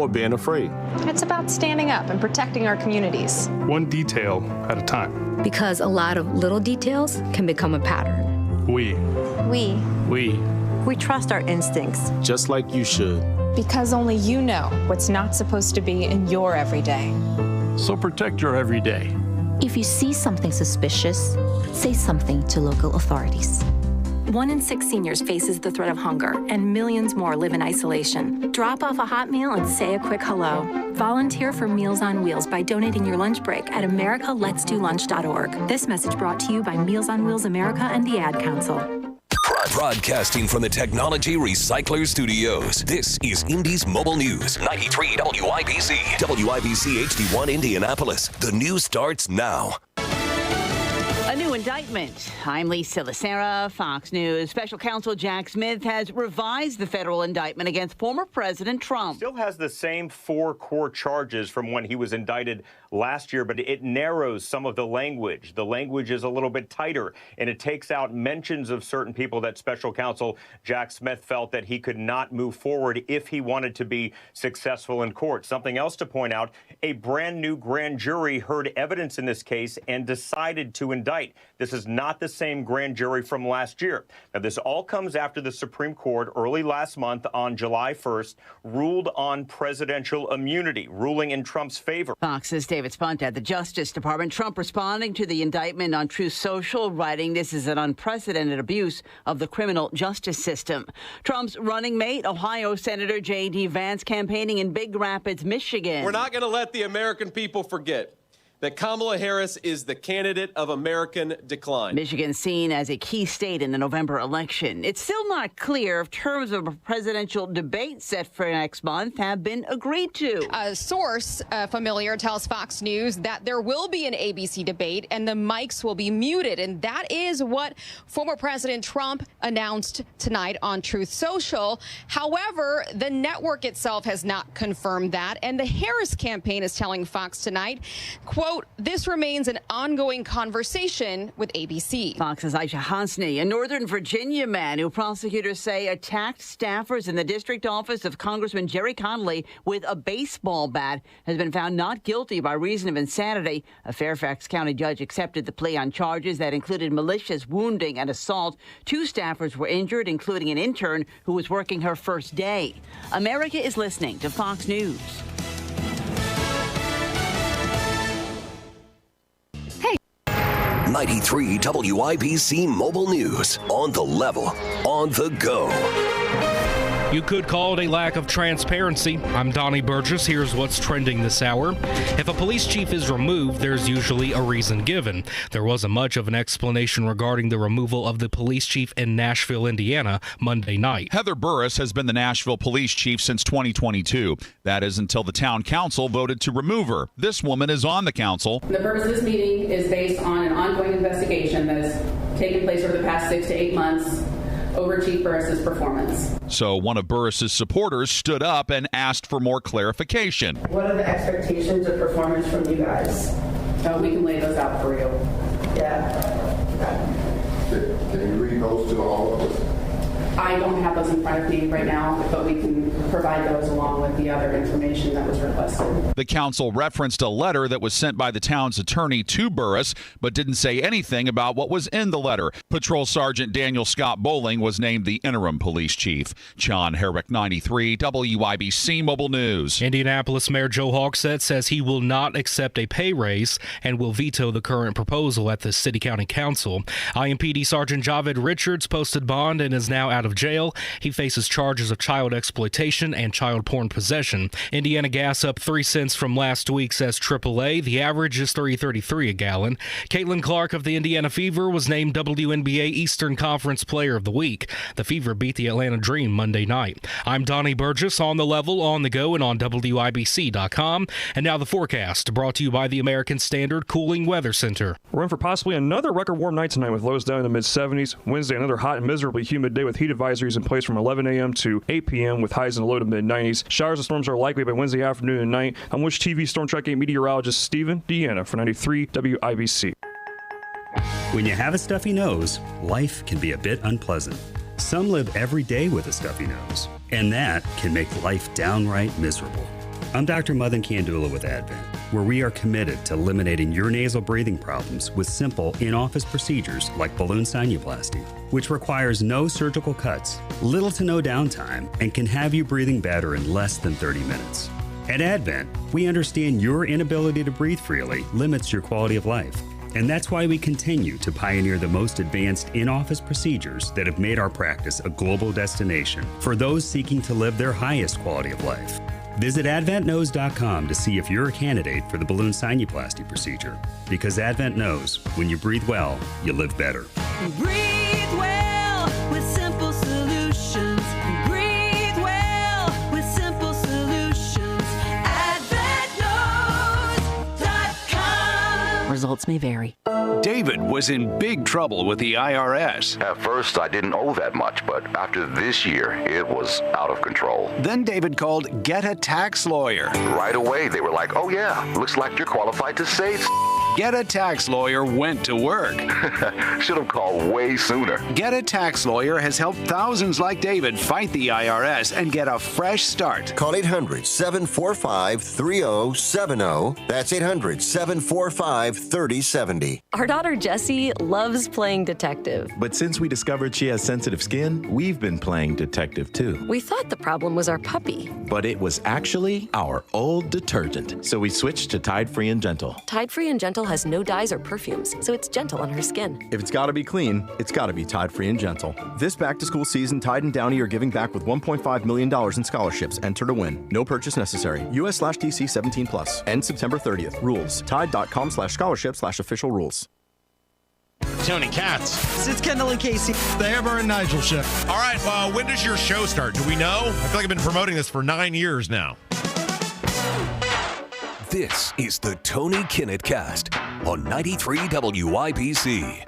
or being afraid. It's about standing up and protecting our communities. One detail at a time. Because a lot of little details can become a pattern. We trust our instincts. Just like you should. Because only you know what's not supposed to be in your everyday. So protect your everyday. If you see something suspicious, say something to local authorities. 1 in 6 seniors faces the threat of hunger, and millions more live in isolation. Drop off a hot meal and say a quick hello. Volunteer for Meals on Wheels by donating your lunch break at americaletsdolunch.org. This message brought to you by Meals on Wheels America and the Ad Council. Broadcasting from the Technology Recycler Studios, this is Indy's Mobile News, 93 WIBC. WIBC HD1 Indianapolis. The news starts now. A new indictment. I'm Lisa Lacera, Fox News. Special counsel Jack Smith has revised the federal indictment against former President Trump. Still has the same 4 core charges from when he was indicted last year, but it narrows some of the language. The language is a little bit tighter, and it takes out mentions of certain people that special counsel Jack Smith felt that he could not move forward if he wanted to be successful in court. Something else to point out, a brand new grand jury heard evidence in this case and decided to indict. This is not the same grand jury from last year. Now, this all comes after the Supreme Court early last month on July 1st ruled on presidential immunity, ruling in Trump's favor. Fox's David Spunt at the Justice Department. Trump responding to the indictment on Truth Social, writing this is an unprecedented abuse of the criminal justice system. Trump's running mate, Ohio Senator J.D. Vance, campaigning in Big Rapids, Michigan. We're not going to let the American people forget that Kamala Harris is the candidate of American decline. Michigan seen as a key state in the November election. It's still not clear if terms of a presidential debate set for next month have been agreed to. A source familiar tells Fox News that there will be an ABC debate and the mics will be muted. And that is what former President Trump announced tonight on Truth Social. However, the network itself has not confirmed that. And the Harris campaign is telling Fox tonight, quote, this remains an ongoing conversation with ABC. Fox's Aisha Hasni, a Northern Virginia man who prosecutors say attacked staffers in the district office of Congressman Jerry Connolly with a baseball bat, has been found not guilty by reason of insanity. A Fairfax County judge accepted the plea on charges that included malicious wounding and assault. 2 staffers were injured, including an intern who was working her first day. America is listening to Fox News. 93 WIBC Mobile News. On the level, on the go. You could call it a lack of transparency. I'm Donnie Burgess. Here's what's trending this hour. If a police chief is removed, there's usually a reason given. There wasn't much of an explanation regarding the removal of the police chief in Nashville, Indiana, Monday night. Heather Burris has been the Nashville police chief since 2022. That is until the town council voted to remove her. This woman is on the council. The purpose of this meeting is based on an ongoing investigation that has taken place over the past 6 to 8 months over Chief Burris's performance. So one of Burris's supporters stood up and asked for more clarification. What are the expectations of performance from you guys? We can lay those out for you. Yeah. Can you read those to all of us? I don't have those in front of me right now, but we can provide those along with the other information that was requested. The council referenced a letter that was sent by the town's attorney to Burris, but didn't say anything about what was in the letter. Patrol Sergeant Daniel Scott Bowling was named the interim police chief. John Herrick, 93 WIBC Mobile News. Indianapolis Mayor Joe Hogsett says he will not accept a pay raise and will veto the current proposal at the City-County Council. IMPD Sergeant Javed Richards posted bond and is now out of jail. He faces charges of child exploitation and child porn possession. Indiana gas up 3 cents from last week, says AAA. The average is $3.33 a gallon. Caitlin Clark of the Indiana Fever was named WNBA Eastern Conference Player of the Week. The Fever beat the Atlanta Dream Monday night. I'm Donnie Burgess, on the level, on the go, and on WIBC.com. And now the forecast, brought to you by the American Standard Cooling Weather Center. We're in for possibly another record warm night tonight with lows down in the mid-70s. Wednesday, another hot and miserably humid day with heat advisories in place from 11 a.m. to 8 p.m. with highs in the low to mid-90s. Showers and storms are likely by Wednesday afternoon and night. I'm Wish TV Storm Track 8 meteorologist Stephen Deanna for 93 WIBC. When you have a stuffy nose, life can be a bit unpleasant. Some live every day with a stuffy nose, and that can make life downright miserable. I'm Dr. Madan Kandula with Advent, where we are committed to eliminating your nasal breathing problems with simple in-office procedures like balloon sinuplasty, which requires no surgical cuts, little to no downtime, and can have you breathing better in less than 30 minutes. At Advent, we understand your inability to breathe freely limits your quality of life. And that's why we continue to pioneer the most advanced in-office procedures that have made our practice a global destination for those seeking to live their highest quality of life. Visit AdventKnows.com to see if you're a candidate for the balloon sinuplasty procedure. Because Advent knows when you breathe well, you live better. Breathe well with simple solutions. Breathe well with simple solutions. AdventKnows.com. Results may vary. David was in big trouble with the IRS. At first, I didn't owe that much, but after this year, it was out of control. Then David called Get a Tax Lawyer. Right away, they were like, oh yeah, looks like you're qualified to say Get a Tax Lawyer went to work. Should have called way sooner. Get a Tax Lawyer has helped thousands like David fight the IRS and get a fresh start. Call 800-745-3070. That's 800-745-3070. Our daughter Jessie loves playing detective. But since we discovered she has sensitive skin, we've been playing detective too. We thought the problem was our puppy. But it was actually our old detergent. So we switched to Tide Free and Gentle. Tide Free and Gentle has no dyes or perfumes, so it's gentle on her skin. If it's gotta be clean, it's gotta be Tide Free and Gentle. This back-to-school season, Tide and Downy are giving back with $1.5 million in scholarships. Enter to win. No purchase necessary. US/DC 17+. End September 30th. Rules. Tide.com/scholarship/official rules. Tony Katz. It's Kendall and Casey. The Amber and Nigel show. All right, when does your show start? Do we know? I feel like I've been promoting this for 9 years now. This is the Tony Kinnett Cast on 93 WIBC.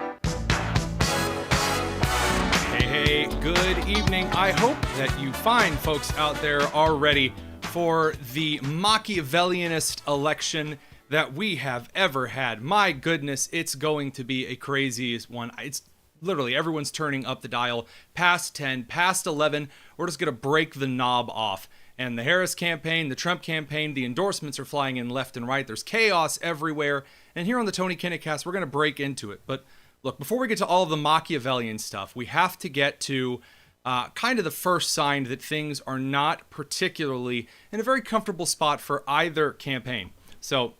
Hey, good evening. I hope that you fine folks out there are ready for the Machiavellianist election that we have ever had. My goodness, it's going to be a crazy one. It's literally everyone's turning up the dial past 10, past 11. We're just going to break the knob off. And the Harris campaign, the Trump campaign, the endorsements are flying in left and right. There's chaos everywhere. And here on the Tony Kinnett Cast, we're going to break into it. But look, before we get to all of the Machiavellian stuff, we have to get to kind of the first sign that things are not particularly in a very comfortable spot for either campaign. So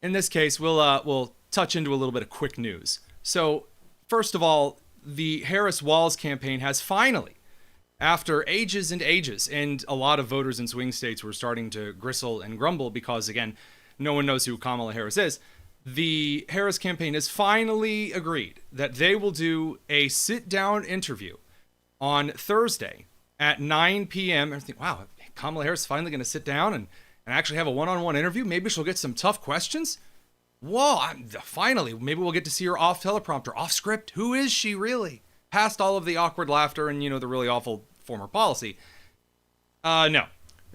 in this case, we'll touch into a little bit of quick news. So first of all, the Harris-Walz campaign has finally, after ages and ages, and a lot of voters in swing states were starting to gristle and grumble because, again, no one knows who Kamala Harris is, the Harris campaign has finally agreed that they will do a sit-down interview on Thursday at 9 p.m. I think, wow, Kamala Harris is finally going to sit down and actually have a one-on-one interview. Maybe she'll get some tough questions. Whoa, finally, maybe we'll get to see her off teleprompter, off script. Who is she really? Past all of the awkward laughter and, the really awful former policy. No.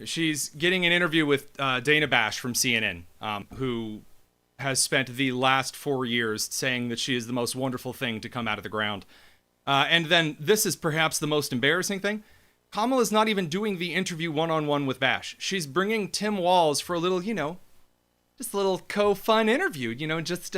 She's getting an interview with Dana Bash from CNN, who has spent the last 4 years saying that she is the most wonderful thing to come out of the ground. And then this is perhaps the most embarrassing thing. Kamala's not even doing the interview one-on-one with Bash. She's bringing Tim Walz for a little, just a little co-fun interview, just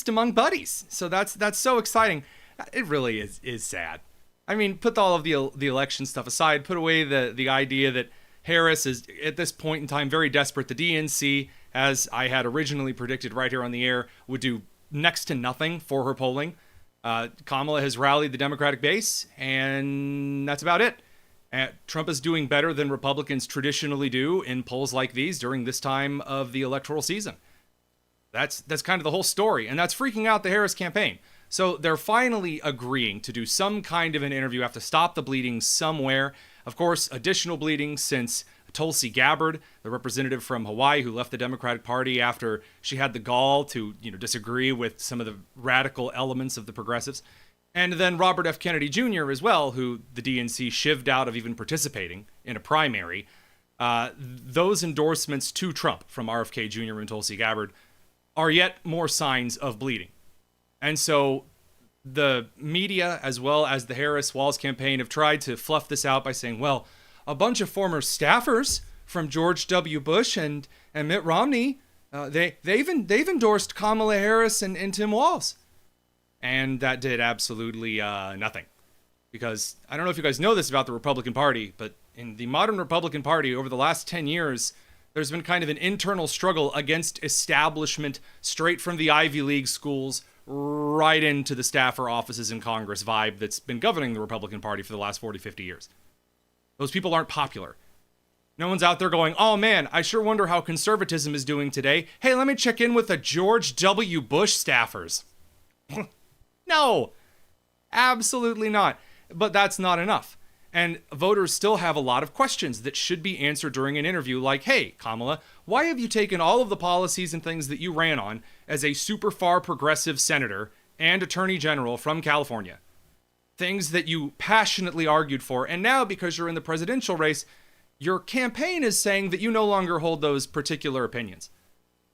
among buddies. So that's so exciting. It really is sad. I mean, put all of the election stuff aside, put away the idea that Harris is, at this point in time, very desperate. The DNC, as I had originally predicted right here on the air, would do next to nothing for her polling. Kamala has rallied the Democratic base, and that's about it. Trump is doing better than Republicans traditionally do in polls like these during this time of the electoral season. That's kind of the whole story, and that's freaking out the Harris campaign. So they're finally agreeing to do some kind of an interview, have to stop the bleeding somewhere. Of course, additional bleeding since Tulsi Gabbard, the representative from Hawaii who left the Democratic Party after she had the gall to, disagree with some of the radical elements of the progressives. And then Robert F. Kennedy Jr. as well, who the DNC shivved out of even participating in a primary. Those endorsements to Trump from RFK Jr. and Tulsi Gabbard are yet more signs of bleeding. And so the media, as well as the Harris-Walz campaign, have tried to fluff this out by saying, well, a bunch of former staffers from George W. Bush and Mitt Romney. They've endorsed Kamala Harris and Tim Walz. And that did absolutely nothing. Because I don't know if you guys know this about the Republican Party, but in the modern Republican Party over the last 10 years, there's been kind of an internal struggle against establishment straight from the Ivy League schools right into the staffer offices in Congress vibe that's been governing the Republican Party for the last 40, 50 years. Those people aren't popular. No one's out there going, oh man, I sure wonder how conservatism is doing today. Hey, let me check in with the George W. Bush staffers. No, absolutely not. But that's not enough. And voters still have a lot of questions that should be answered during an interview like, hey, Kamala, why have you taken all of the policies and things that you ran on as a super far progressive senator and attorney general from California? Things that you passionately argued for, and now because you're in the presidential race, your campaign is saying that you no longer hold those particular opinions.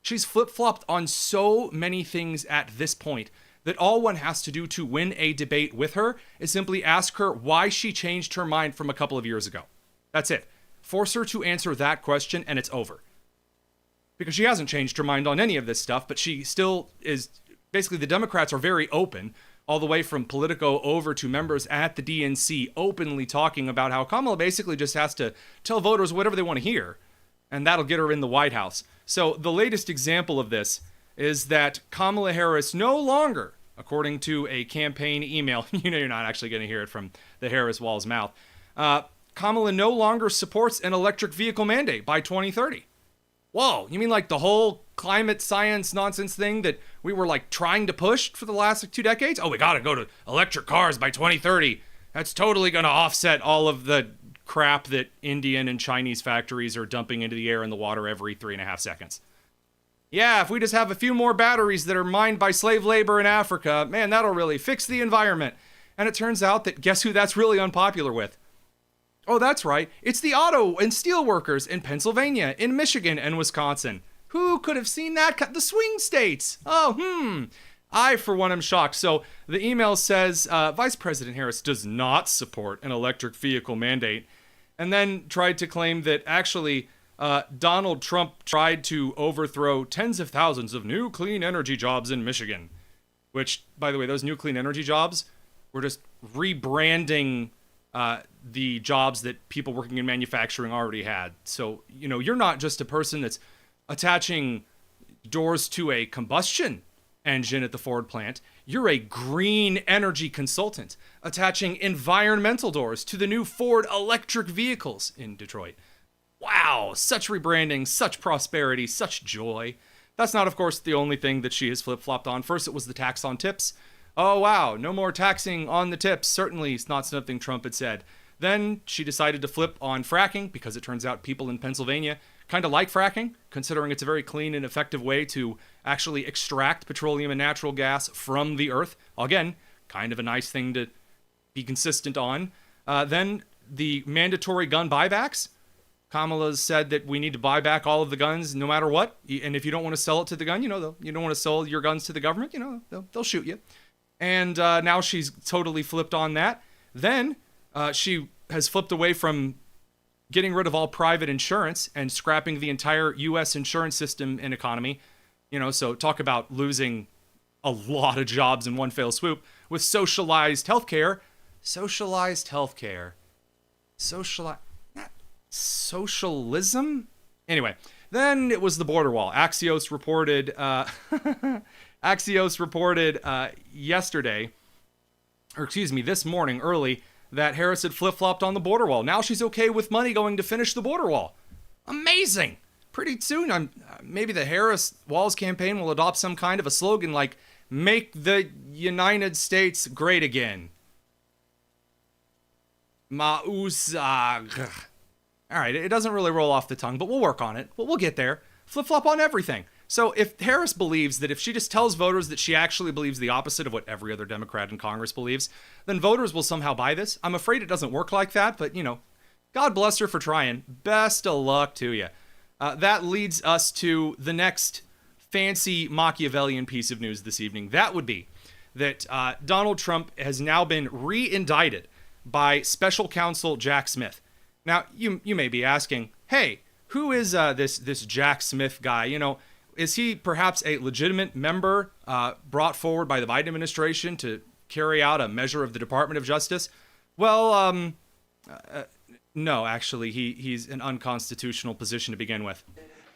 She's flip-flopped on so many things at this point that all one has to do to win a debate with her is simply ask her why she changed her mind from a couple of years ago. That's it. Force her to answer that question and it's over. Because she hasn't changed her mind on any of this stuff, but she still is, basically the Democrats are very open, all the way from Politico over to members at the DNC openly talking about how Kamala basically just has to tell voters whatever they want to hear, and that'll get her in the White House. So the latest example of this is that Kamala Harris no longer, according to a campaign email, you know you're not actually going to hear it from the Harris-Walz mouth, Kamala no longer supports an electric vehicle mandate by 2030. Whoa, you mean like the whole climate science nonsense thing that we were like trying to push for the last 2 decades? Oh, we got to go to electric cars by 2030. That's totally going to offset all of the crap that Indian and Chinese factories are dumping into the air and the water every 3.5 seconds. Yeah, if we just have a few more batteries that are mined by slave labor in Africa, man, that'll really fix the environment. And it turns out that guess who that's really unpopular with? Oh, that's right. It's the auto and steel workers in Pennsylvania, in Michigan, and Wisconsin. Who could have seen that? The swing states. Oh, I, for one, am shocked. So the email says, Vice President Harris does not support an electric vehicle mandate, and then tried to claim that actually Donald Trump tried to overthrow tens of thousands of new clean energy jobs in Michigan, which, by the way, those new clean energy jobs were just rebranding the jobs that people working in manufacturing already had. So, you know, you're not just a person that's attaching doors to a combustion engine at the Ford plant. You're a green energy consultant attaching environmental doors to the new Ford electric vehicles in Detroit. Wow, such rebranding, such prosperity, such joy. That's not, of course, the only thing that she has flip-flopped on. First, it was the tax on tips. Oh, wow, no more taxing on the tips. Certainly, it's not something Trump had said. Then she decided to flip on fracking because it turns out people in Pennsylvania kind of like fracking, considering it's a very clean and effective way to actually extract petroleum and natural gas from the earth. Again, kind of a nice thing to be consistent on. Then the mandatory gun buybacks. Kamala said that we need to buy back all of the guns no matter what. And if you don't want to sell it to the gun, you don't want to sell your guns to the government, they'll shoot you. And now she's totally flipped on that. Then she has flipped away from getting rid of all private insurance and scrapping the entire U.S. insurance system and economy. So talk about losing a lot of jobs in one fell swoop with socialized healthcare. Socialism? Anyway, then it was the border wall. Axios reported this morning early, that Harris had flip-flopped on the border wall. Now she's okay with money going to finish the border wall. Amazing. Pretty soon, maybe the Harris-Walz campaign will adopt some kind of a slogan like, make the United States great again. Mausag. All right, it doesn't really roll off the tongue, but we'll work on it. We'll get there. Flip-flop on everything. So if Harris believes that if she just tells voters that she actually believes the opposite of what every other Democrat in Congress believes, then voters will somehow buy this. I'm afraid it doesn't work like that, but, God bless her for trying. Best of luck to you. That leads us to the next fancy Machiavellian piece of news this evening. That would be that Donald Trump has now been re-indicted by special counsel Jack Smith. Now, you may be asking, hey, who is this Jack Smith guy? You know, is he perhaps a legitimate member brought forward by the Biden administration to carry out a measure of the Department of Justice? Well, no, actually, he's an unconstitutional position to begin with.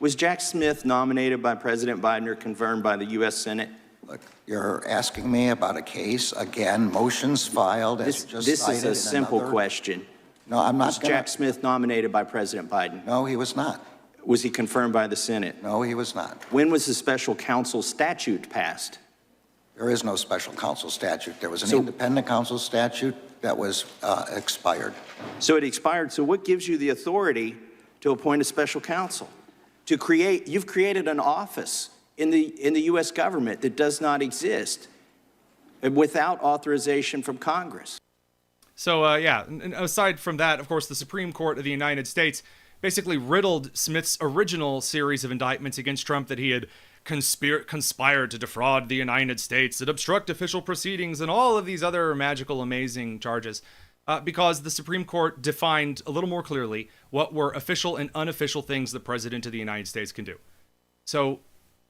Was Jack Smith nominated by President Biden or confirmed by the U.S. Senate? Look, you're asking me about a case, again, motions filed. This is a simple question. No, I'm not. Was Jack Smith nominated by President Biden? No, he was not. Was he confirmed by the Senate? No, he was not. When was the special counsel statute passed? There is no special counsel statute. There was an independent counsel statute that was expired. So it expired. So what gives you the authority to appoint a special counsel? You've created an office in the U.S. government that does not exist without authorization from Congress. So, and aside from that, of course, the Supreme Court of the United States basically riddled Smith's original series of indictments against Trump that he had conspired to defraud the United States, that obstruct official proceedings, and all of these other magical, amazing charges, because the Supreme Court defined a little more clearly what were official and unofficial things the President of the United States can do. So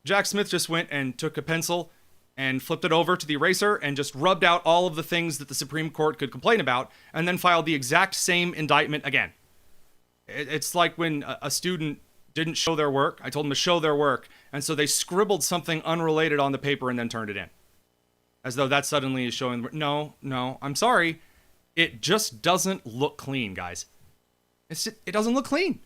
Jack Smith just went and took a pencil and flipped it over to the eraser and just rubbed out all of the things that the Supreme Court could complain about, and then filed the exact same indictment again. It's like when a student didn't show their work. I told them to show their work, and so they scribbled something unrelated on the paper and then turned it in. As though that suddenly is showing, no, I'm sorry. It just doesn't look clean, guys. It doesn't look clean.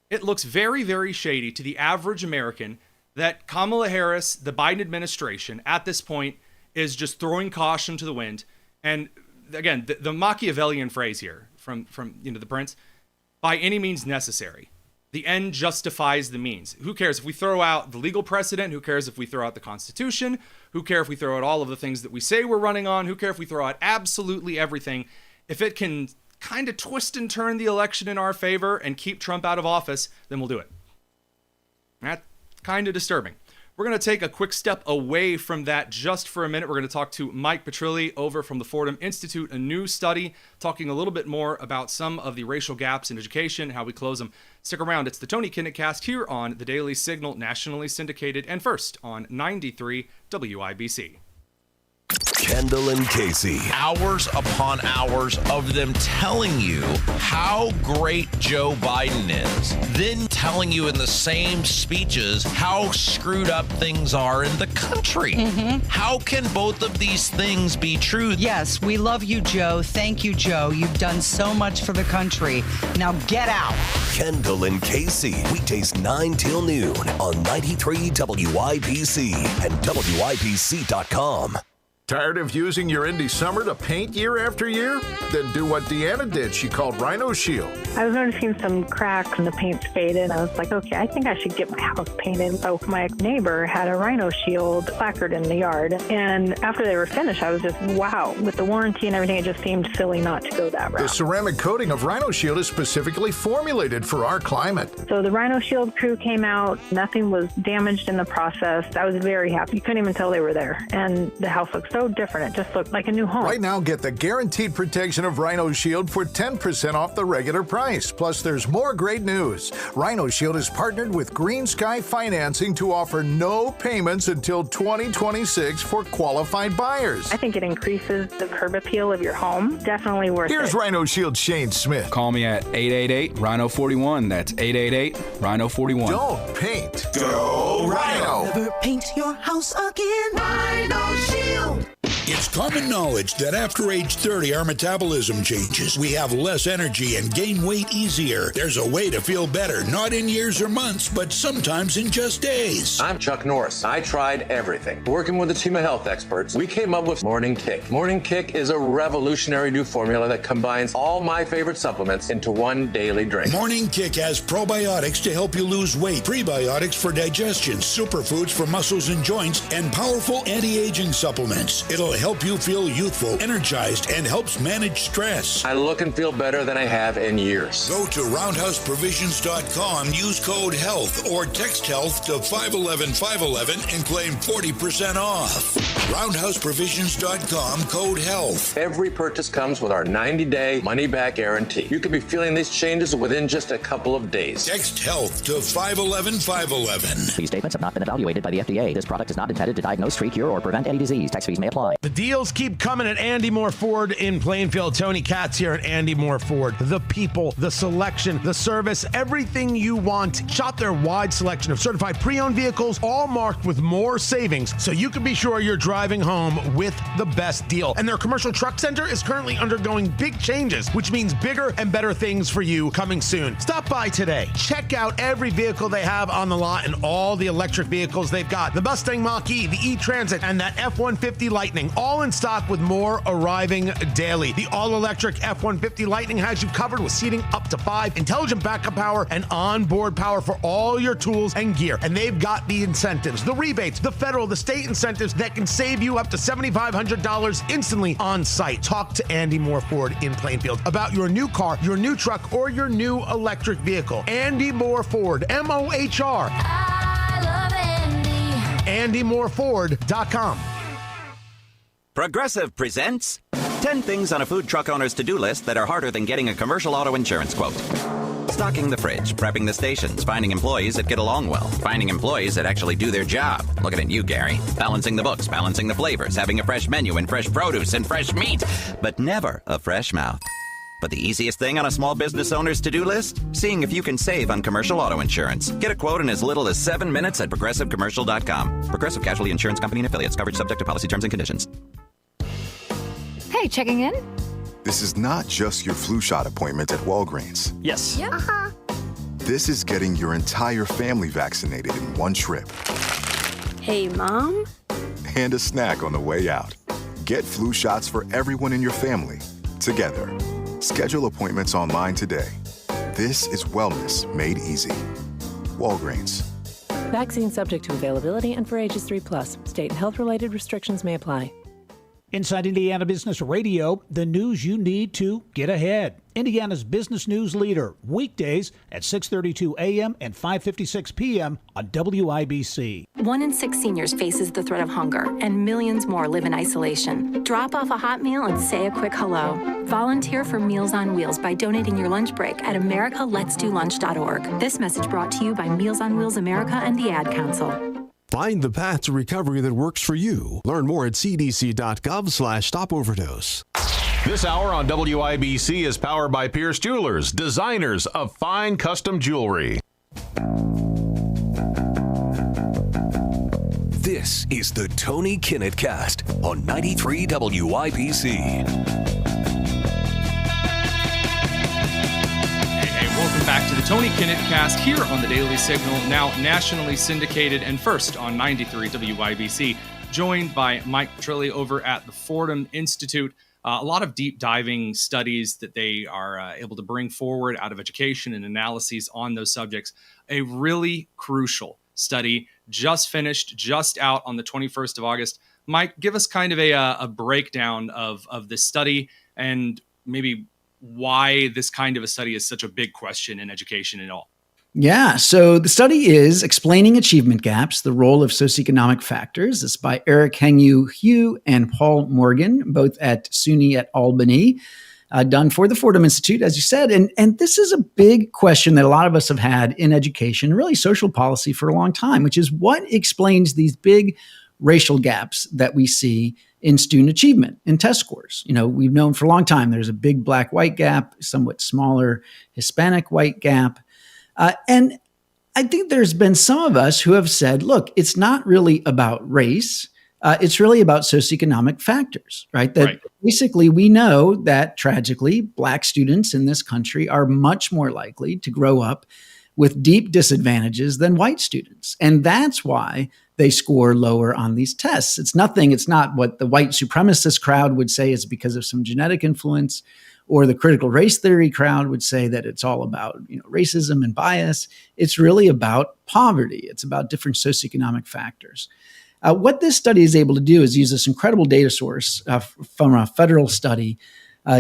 It looks very, very shady to the average American that Kamala Harris, the Biden administration, at this point, is just throwing caution to the wind. And again, the Machiavellian phrase here from the Prince, by any means necessary. The end justifies the means. Who cares if we throw out the legal precedent? Who cares if we throw out the Constitution? Who cares if we throw out all of the things that we say we're running on? Who cares if we throw out absolutely everything? If it can kind of twist and turn the election in our favor and keep Trump out of office, then we'll do it. That's kind of disturbing. We're going to take a quick step away from that just for a minute. We're going to talk to Mike Petrilli over from the Fordham Institute, a new study talking a little bit more about some of the racial gaps in education, how we close them. Stick around. It's the Tony Kinnett Cast here on the Daily Signal, nationally syndicated and first on 93 WIBC. Kendall and Casey. Hours upon hours of them telling you how great Joe Biden is, then telling you in the same speeches how screwed up things are in the country. How can both of these things be true? Yes, we love you, Joe. Thank you, Joe. You've done so much for the country. Now get out. Kendall and Casey, weekdays 9 till noon on 93 WIBC and WIBC.com. Tired of using your Indy Summer to paint year after year? Then do what Deanna did. She called Rhino Shield. I was noticing some cracks and the paint's faded. I was like, okay, I think I should get my house painted. So my neighbor had a Rhino Shield placard in the yard. And after they were finished, I was just, wow. With the warranty and everything, it just seemed silly not to go that route. The ceramic coating of Rhino Shield is specifically formulated for our climate. So the Rhino Shield crew came out. Nothing was damaged in the process. I was very happy. You couldn't even tell they were there. And the house looked so different. It just looked like a new home. Right now, get the guaranteed protection of Rhino Shield for 10% off the regular price. Plus, there's more great news. Rhino Shield is partnered with Green Sky Financing to offer no payments until 2026 for qualified buyers. I think it increases the curb appeal of your home. Definitely worth it. Here's Rhino Shield Shane Smith. Call me at 888-RHINO-41. That's 888-RHINO-41. Don't paint. Go Rhino. Never paint your house again. Rhino Shield. It's common knowledge that after age 30, our metabolism changes. We have less energy and gain weight easier. There's a way to feel better, not in years or months, but sometimes in just days. I'm Chuck Norris. I tried everything. Working with a team of health experts, we came up with Morning Kick. Morning Kick is a revolutionary new formula that combines all my favorite supplements into one daily drink. Morning Kick has probiotics to help you lose weight, prebiotics for digestion, superfoods for muscles and joints, and powerful anti-aging supplements. It'll help you feel youthful, energized, and helps manage stress. I look and feel better than I have in years. Go to roundhouseprovisions.com, use code HEALTH, or text HEALTH to 511-511 and claim 40% off. RoundhouseProvisions.com, code HEALTH. Every purchase comes with our 90-day money-back guarantee. You could be feeling these changes within just a couple of days. Text HEALTH to 511-511. These statements have not been evaluated by the FDA. This product is not intended to diagnose, treat, cure, or prevent any disease. Tax fees may apply. The deals keep coming at Andy Moore Ford in Plainfield. Tony Katz here at Andy Moore Ford. The people, the selection, the service, everything you want. Shop their wide selection of certified pre-owned vehicles, all marked with more savings, so you can be sure you're driving home with the best deal. And their commercial truck center is currently undergoing big changes, which means bigger and better things for you coming soon. Stop by today. Check out every vehicle they have on the lot and all the electric vehicles they've got. The Mustang Mach-E, the E-Transit, and that F-150 Lightning, all in stock with more arriving daily. The all-electric F-150 Lightning has you covered with seating up to 5, intelligent backup power, and onboard power for all your tools and gear. And they've got the incentives, the rebates, the federal, the state incentives that can save you up to $7,500 instantly on site. Talk to Andy Moore Ford in Plainfield about your new car, your new truck, or your new electric vehicle. Andy Moore Ford, M-O-H-R. I love Andy. AndyMooreFord.com. Progressive presents 10 things on a food truck owner's to-do list that are harder than getting a commercial auto insurance quote. Stocking the fridge, prepping the stations, finding employees that get along well, finding employees that actually do their job. Looking at you, Gary. Balancing the books, balancing the flavors, having a fresh menu and fresh produce and fresh meat, but never a fresh mouth. But the easiest thing on a small business owner's to-do list? Seeing if you can save on commercial auto insurance. Get a quote in as little as 7 minutes at ProgressiveCommercial.com. Progressive Casualty Insurance Company and Affiliates. Coverage subject to policy terms and conditions. Hey, checking in? This is not just your flu shot appointment at Walgreens. Yes. Yeah. Uh-huh. This is getting your entire family vaccinated in one trip. Hey, Mom? And a snack on the way out. Get flu shots for everyone in your family, together. Schedule appointments online today. This is wellness made easy. Walgreens. Vaccine subject to availability and for ages 3+. State and health-related restrictions may apply. Inside Indiana Business Radio, the news you need to get ahead. Indiana's business news leader, weekdays at 6:32 a.m. and 5:56 p.m. on WIBC. 1 in 6 seniors faces the threat of hunger, and millions more live in isolation. Drop off a hot meal and say a quick hello. Volunteer for Meals on Wheels by donating your lunch break at americaletsdolunch.org. This message brought to you by Meals on Wheels America and the Ad Council. Find the path to recovery that works for you. Learn more at cdc.gov/stopoverdose. This hour on WIBC is powered by Pierce Jewelers, designers of fine custom jewelry. This is the Tony Kinnett Cast on 93 WIBC. Welcome back to the Tony Kinnett Cast here on the Daily Signal, now nationally syndicated and first on 93 WIBC, joined by Mike Petrilli over at the Fordham Institute. A lot of deep diving studies that they are able to bring forward out of education and analyses on those subjects. A really crucial study just finished, just out on the 21st of August. Mike, give us kind of a breakdown of this study and maybe why this kind of a study is such a big question in education and all. Yeah, so the study is Explaining Achievement Gaps, the Role of Socioeconomic Factors. It's by Eric Hugh and Paul Morgan, both at SUNY at Albany, done for the Fordham Institute, as you said. And this is a big question that a lot of us have had in education, really social policy for a long time, which is what explains these big racial gaps that we see in student achievement and test scores. You know, we've known for a long time there's a big black-white gap, somewhat smaller Hispanic-white gap. And I think there's been some of us who have said, look, it's not really about race. It's really about socioeconomic factors, right? That basically we know that tragically Black students in this country are much more likely to grow up with deep disadvantages than white students. And that's why they score lower on these tests. It's not what the white supremacist crowd would say is because of some genetic influence, or the critical race theory crowd would say that it's all about, racism and bias. It's really about poverty. It's about different socioeconomic factors. What this study is able to do is use this incredible data source from a federal study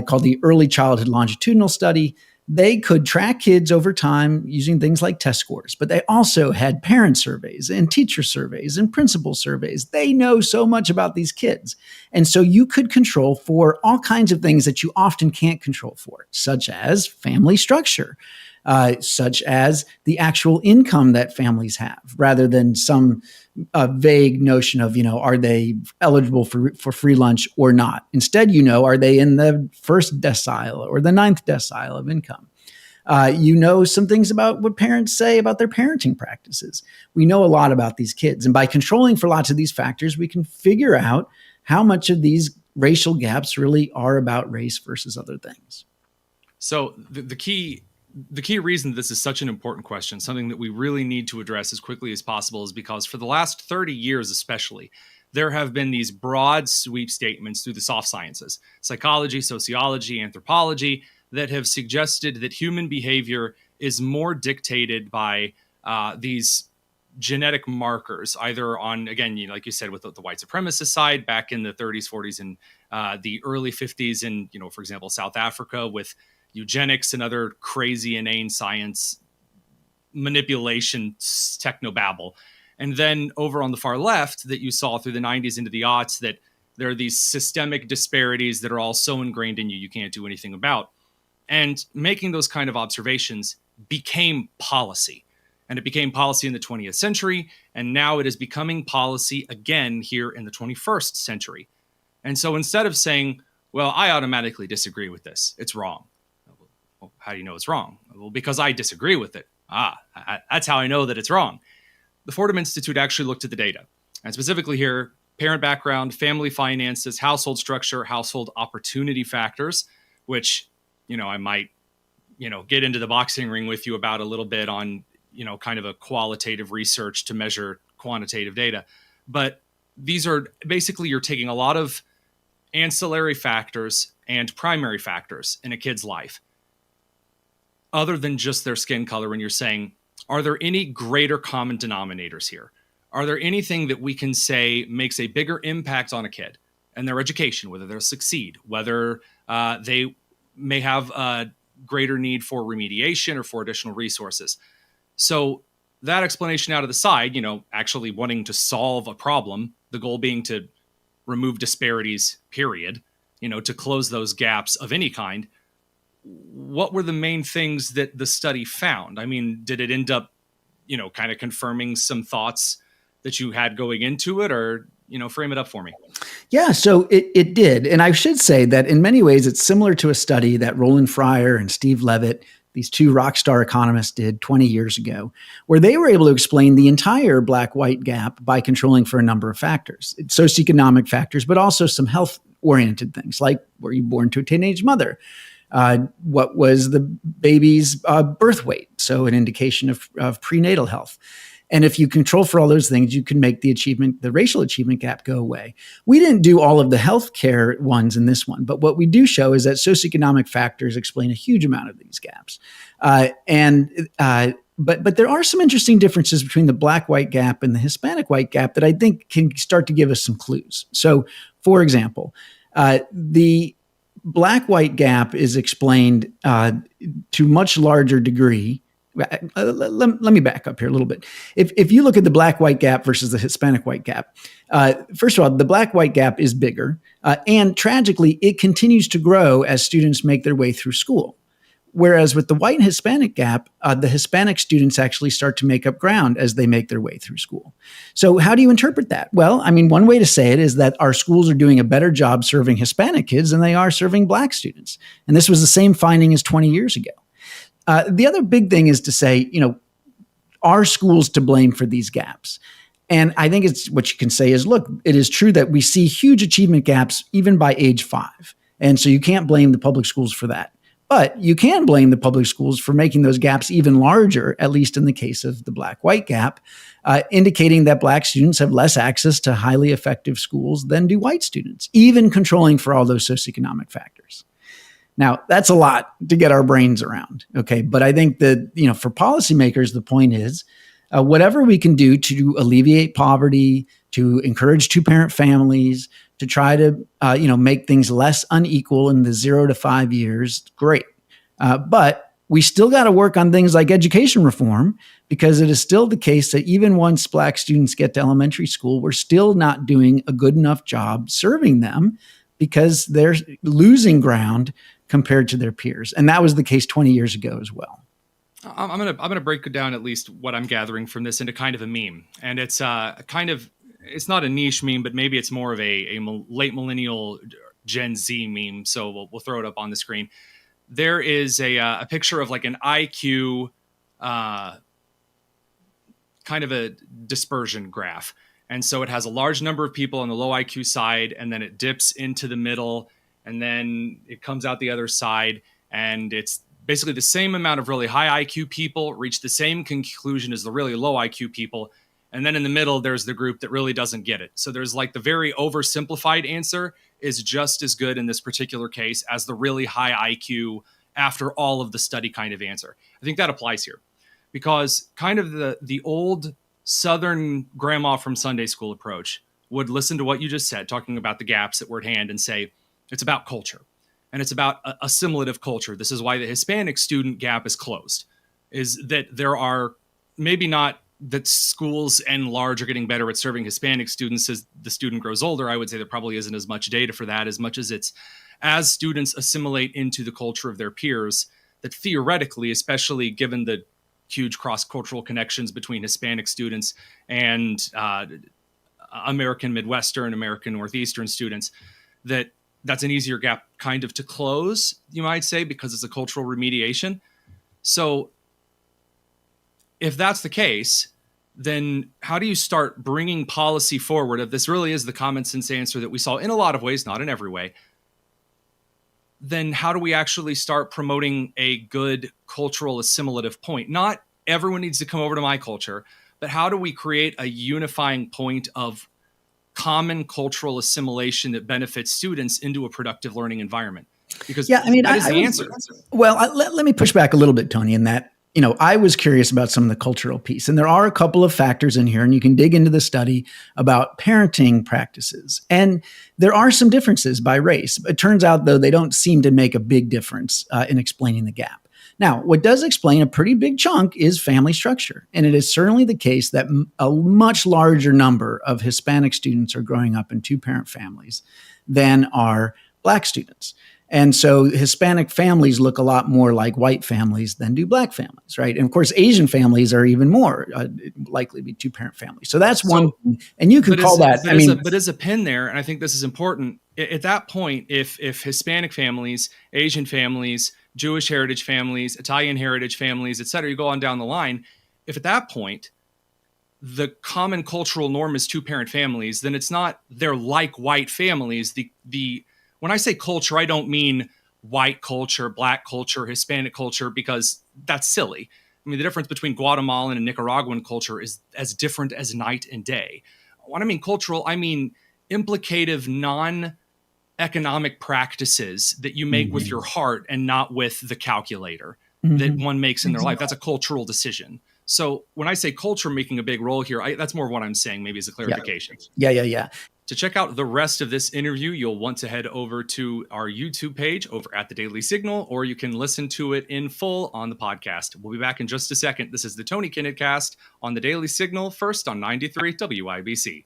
called the Early Childhood Longitudinal Study they could track kids over time using things like test scores, but they also had parent surveys and teacher surveys and principal surveys. They know so much about these kids. And so you could control for all kinds of things that you often can't control for, such as family structure, such as the actual income that families have, rather than some vague notion of, are they eligible for free lunch or not? Instead, are they in the first decile or the ninth decile of income? Some things about what parents say about their parenting practices. We know a lot about these kids. And by controlling for lots of these factors, we can figure out how much of these racial gaps really are about race versus other things. So the key reason this is such an important question, something that we really need to address as quickly as possible, is because for the last 30 years especially, there have been these broad sweep statements through the soft sciences, psychology, sociology, anthropology, that have suggested that human behavior is more dictated by these genetic markers, either on, again, like you said, with the white supremacist side back in the 30s, 40s, and the early 50s in, for example, South Africa with eugenics and other crazy, inane science manipulation technobabble. And then over on the far left that you saw through the 90s into the aughts, that there are these systemic disparities that are all so ingrained in you can't do anything about. And making those kind of observations became policy. And it became policy in the 20th century. And now it is becoming policy again here in the 21st century. And so instead of saying, well, I automatically disagree with this, it's wrong. Well, how do you know it's wrong? Well, because I disagree with it. That's how I know that it's wrong. The Fordham Institute actually looked at the data. And specifically here, parent background, family finances, household structure, household opportunity factors, which, I might, get into the boxing ring with you about a little bit on, kind of a qualitative research to measure quantitative data. But these are basically, you're taking a lot of ancillary factors and primary factors in a kid's life, other than just their skin color. And you're saying, are there any greater common denominators here? Are there anything that we can say makes a bigger impact on a kid and their education, whether they'll succeed, whether they may have a greater need for remediation or for additional resources? So that explanation out of the side, actually wanting to solve a problem, the goal being to remove disparities, period, to close those gaps of any kind. What were the main things that the study found? I mean, did it end up, kind of confirming some thoughts that you had going into it, or, frame it up for me? Yeah, so it did. And I should say that in many ways, it's similar to a study that Roland Fryer and Steve Levitt, these two rock star economists, did 20 years ago, where they were able to explain the entire black-white gap by controlling for a number of factors, socioeconomic factors, but also some health-oriented things, like were you born to a teenage mother? What was the baby's birth weight? So an indication of prenatal health. And if you control for all those things, you can make the racial achievement gap go away. We didn't do all of the healthcare ones in this one, but what we do show is that socioeconomic factors explain a huge amount of these gaps. But there are some interesting differences between the black-white gap and the Hispanic-white gap that I think can start to give us some clues. So, for example, the black-white gap is explained to much larger degree. Let me back up here a little bit. If you look at the black-white gap versus the Hispanic-white gap, first of all, the black-white gap is bigger, and tragically, it continues to grow as students make their way through school. Whereas with the white and Hispanic gap, the Hispanic students actually start to make up ground as they make their way through school. So how do you interpret that? Well, I mean, one way to say it is that our schools are doing a better job serving Hispanic kids than they are serving black students. And this was the same finding as 20 years ago. The other big thing is to say, are schools to blame for these gaps? And I think it's what you can say is, look, it is true that we see huge achievement gaps even by age 5. And so you can't blame the public schools for that. But you can blame the public schools for making those gaps even larger, at least in the case of the black-white gap, indicating that black students have less access to highly effective schools than do white students, even controlling for all those socioeconomic factors. Now, that's a lot to get our brains around, okay? But I think that, for policymakers, the point is, whatever we can do to alleviate poverty, to encourage two-parent families, to try to, make things less unequal in the 0 to 5 years, great. But We still got to work on things like education reform, because it is still the case that even once Black students get to elementary school, we're still not doing a good enough job serving them because they're losing ground compared to their peers. And that was the case 20 years ago as well. I'm gonna break down at least what I'm gathering from this into kind of a meme. And it's it's not a niche meme, but maybe it's more of a late millennial Gen Z meme. So we'll throw it up on the screen. There is a picture of like an IQ kind of a dispersion graph. And so it has a large number of people on the low IQ side, and then it dips into the middle, and then it comes out the other side. And it's basically the same amount of really high IQ people reach the same conclusion as the really low IQ people. And then in the middle, there's the group that really doesn't get it. So there's like the very oversimplified answer is just as good in this particular case as the really high IQ after all of the study kind of answer. I think that applies here because kind of the old Southern grandma from Sunday school approach would listen to what you just said, talking about the gaps that were at hand, and say, it's about culture and it's about assimilative culture. This is why the Hispanic student gap is closed, is that there are maybe not that schools and large are getting better at serving Hispanic students as the student grows older. I would say there probably isn't as much data for that, as much as it's as students assimilate into the culture of their peers, that theoretically, especially given the huge cross-cultural connections between Hispanic students and American Midwestern, American Northeastern students, that's an easier gap kind of to close, you might say, because it's a cultural remediation. So if that's the case, then how do you start bringing policy forward? If this really is the common sense answer that we saw in a lot of ways, not in every way, then how do we actually start promoting a good cultural assimilative point? Not everyone needs to come over to my culture, but how do we create a unifying point of common cultural assimilation that benefits students into a productive learning environment? Because that is the answer. Well, let me push back a little bit, Tony, in that, I was curious about some of the cultural piece, and there are a couple of factors in here, and you can dig into the study about parenting practices. And there are some differences by race. It turns out, though, they don't seem to make a big difference in explaining the gap. Now, what does explain a pretty big chunk is family structure. And it is certainly the case that a much larger number of Hispanic students are growing up in two-parent families than are Black students. And so Hispanic families look a lot more like white families than do Black families, right? And of course, Asian families are even more likely to be two-parent families. So that's one, and you could call that, But as a pin there, and I think this is important, at that point, if Hispanic families, Asian families, Jewish heritage families, Italian heritage families, et cetera, you go on down the line, if at that point, the common cultural norm is two-parent families, then it's not they're like white families. When I say culture, I don't mean white culture, Black culture, Hispanic culture, because that's silly. I mean, the difference between Guatemalan and Nicaraguan culture is as different as night and day. When I mean cultural, I mean implicative, non-economic practices that you make with your heart and not with the calculator that one makes in their life. That's a cultural decision. So when I say culture making a big role here, that's more what I'm saying, maybe as a clarification. Yeah. To check out the rest of this interview, you'll want to head over to our YouTube page over at The Daily Signal, or you can listen to it in full on the podcast. We'll be back in just a second. This is the Tony Kinnett Cast on The Daily Signal, first on 93 WIBC.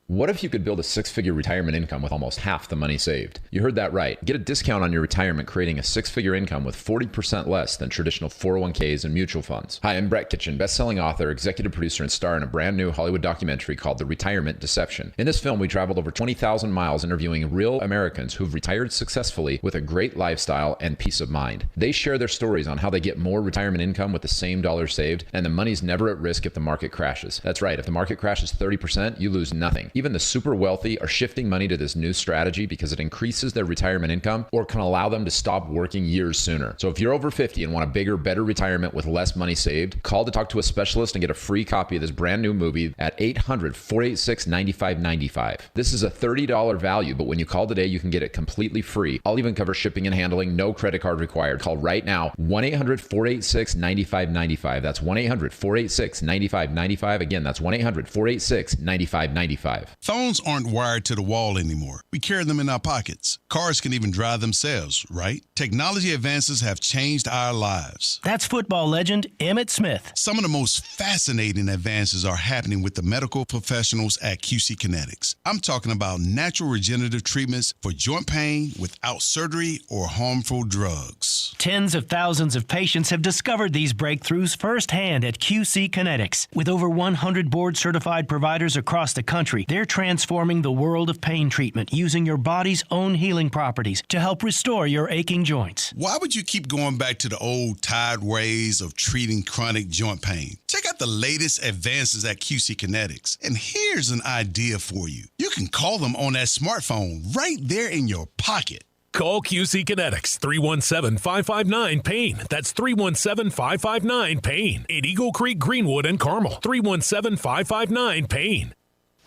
What if you could build a six-figure retirement income with almost half the money saved? You heard that right. Get a discount on your retirement, creating a six-figure income with 40% less than traditional 401ks and mutual funds. Hi, I'm Brett Kitchen, best-selling author, executive producer, and star in a brand new Hollywood documentary called The Retirement Deception. In this film, we traveled over 20,000 miles interviewing real Americans who've retired successfully with a great lifestyle and peace of mind. They share their stories on how they get more retirement income with the same dollars saved, and the money's never at risk if the market crashes. That's right, if the market crashes 30%, you lose nothing. Even the super wealthy are shifting money to this new strategy because it increases their retirement income or can allow them to stop working years sooner. So if you're over 50 and want a bigger, better retirement with less money saved, call to talk to a specialist and get a free copy of this brand new movie at 800-486-9595. This is a $30 value, but when you call today, you can get it completely free. I'll even cover shipping and handling, no credit card required. Call right now, 1-800-486-9595. That's 1-800-486-9595. Again, that's 1-800-486-9595. live. Phones aren't wired to the wall anymore. We carry them in our pockets. Cars can even drive themselves, right? Technology advances have changed our lives. That's football legend Emmitt Smith. Some of the most fascinating advances are happening with the medical professionals at QC Kinetics. I'm talking about natural regenerative treatments for joint pain without surgery or harmful drugs. Tens of thousands of patients have discovered these breakthroughs firsthand at QC Kinetics. With over 100 board-certified providers across the country, they're transforming the world of pain treatment using your body's own healing properties to help restore your aching joints. Why would you keep going back to the old tired ways of treating chronic joint pain? Check out the latest advances at QC Kinetics. And here's an idea for you. You can call them on that smartphone right there in your pocket. Call QC Kinetics, 317-559-PAIN. That's 317-559-PAIN. In Eagle Creek, Greenwood, and Carmel, 317-559-PAIN.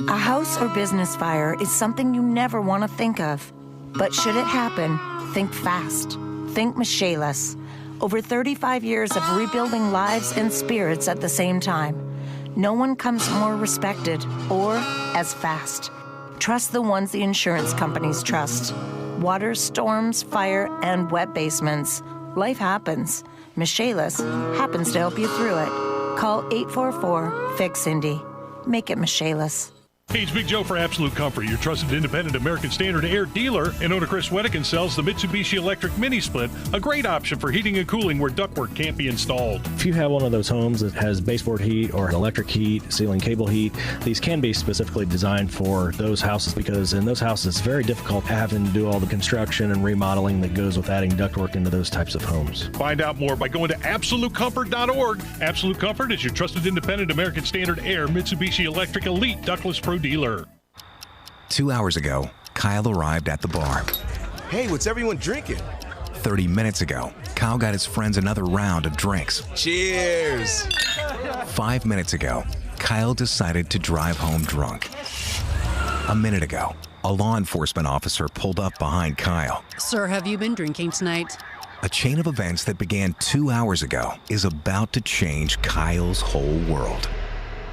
A house or business fire is something you never want to think of. But should it happen, think fast. Think Michaelis. Over 35 years of rebuilding lives and spirits at the same time. No one comes more respected or as fast. Trust the ones the insurance companies trust. Water, storms, fire, and wet basements. Life happens. Michaelis happens to help you through it. Call 844-FIX-INDY. Make it Michaelis. Hey, it's Big Joe for Absolute Comfort, your trusted independent American Standard Air dealer. And owner Chris Wettigan sells the Mitsubishi Electric Mini Split, a great option for heating and cooling where ductwork can't be installed. If you have one of those homes that has baseboard heat or electric heat, ceiling cable heat, these can be specifically designed for those houses because in those houses it's very difficult having to do all the construction and remodeling that goes with adding ductwork into those types of homes. Find out more by going to AbsoluteComfort.org. Absolute Comfort is your trusted independent American Standard Air Mitsubishi Electric Elite Ductless Pro dealer. 2 hours ago, Kyle arrived at the bar. Hey, what's everyone drinking? 30 minutes ago, Kyle got his friends another round of drinks. Cheers! 5 minutes ago, Kyle decided to drive home drunk. A minute ago, a law enforcement officer pulled up behind Kyle. Sir, have you been drinking tonight? A chain of events that began 2 hours ago is about to change Kyle's whole world.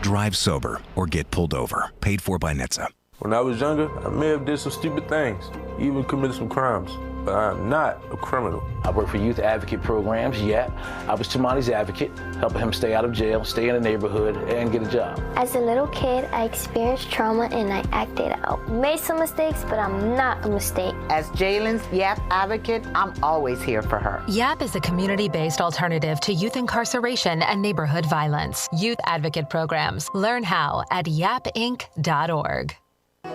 Drive sober or get pulled over. Paid for by NHTSA. When I was younger, I may have did some stupid things, even committed some crimes, but I'm not a criminal. I work for youth advocate programs, I was Tamani's advocate, helping him stay out of jail, stay in the neighborhood, and get a job. As a little kid, I experienced trauma and I acted out. Made some mistakes, but I'm not a mistake. As Jalen's YAP advocate, I'm always here for her. YAP is a community-based alternative to youth incarceration and neighborhood violence. Youth advocate programs. Learn how at yapinc.org.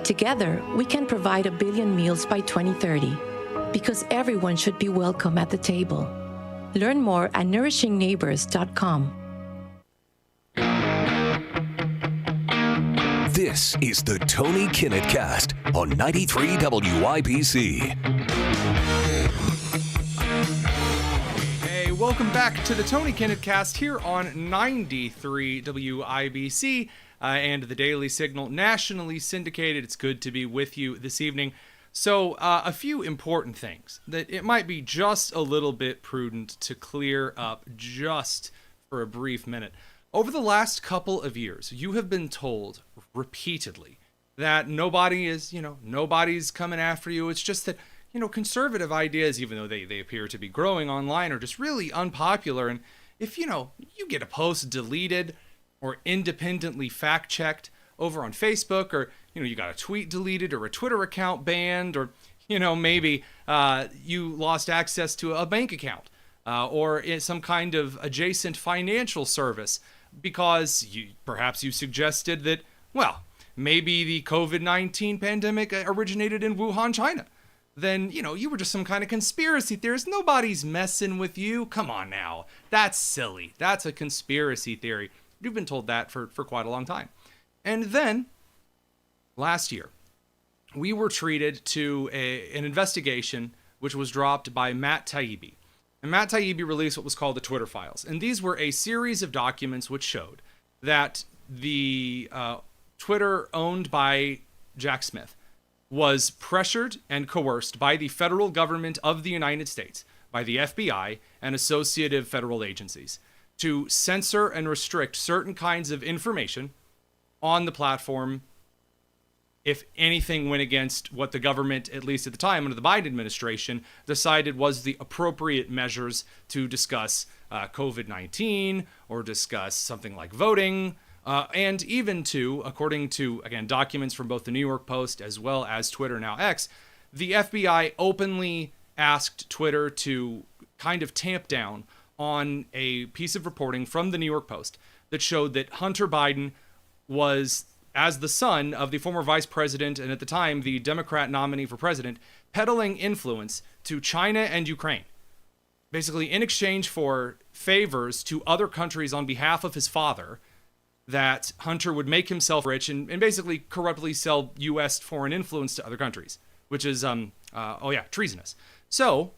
Together, we can provide 1 billion meals by 2030 because everyone should be welcome at the table. Learn more at nourishingneighbors.com. This is the Tony Kinnett Cast on 93 WIBC. Hey, welcome back to the Tony Kinnett Cast here on 93 WIBC. And the Daily Signal, nationally syndicated. It's good to be with you this evening. So a few important things that it might be just a little bit prudent to clear up just for a brief minute. Over the last couple of years, you have been told repeatedly that nobody's coming after you. It's just that, conservative ideas, even though they appear to be growing online, are just really unpopular. And if, you get a post deleted or independently fact-checked over on Facebook, or, you got a tweet deleted or a Twitter account banned, or, maybe you lost access to a bank account or some kind of adjacent financial service because perhaps you suggested that, well, maybe the COVID-19 pandemic originated in Wuhan, China. Then, you were just some kind of conspiracy theorist. Nobody's messing with you. Come on now. That's silly. That's a conspiracy theory. You've been told that for quite a long time. And then, last year, we were treated to an investigation which was dropped by Matt Taibbi. And Matt Taibbi released what was called the Twitter Files. And these were a series of documents which showed that the Twitter owned by Jack Smith was pressured and coerced by the federal government of the United States, by the FBI and associative federal agencies, to censor and restrict certain kinds of information on the platform if anything went against what the government, at least at the time under the Biden administration, decided was the appropriate measures to discuss COVID-19 or discuss something like voting, and even to, according to, again, documents from both the New York Post as well as Twitter, now X, the FBI openly asked Twitter to kind of tamp down on a piece of reporting from the New York Post that showed that Hunter Biden was, as the son of the former vice president and at the time the Democrat nominee for president, peddling influence to China and Ukraine, basically in exchange for favors to other countries on behalf of his father, that Hunter would make himself rich and basically corruptly sell U.S. foreign influence to other countries, which is, treasonous. So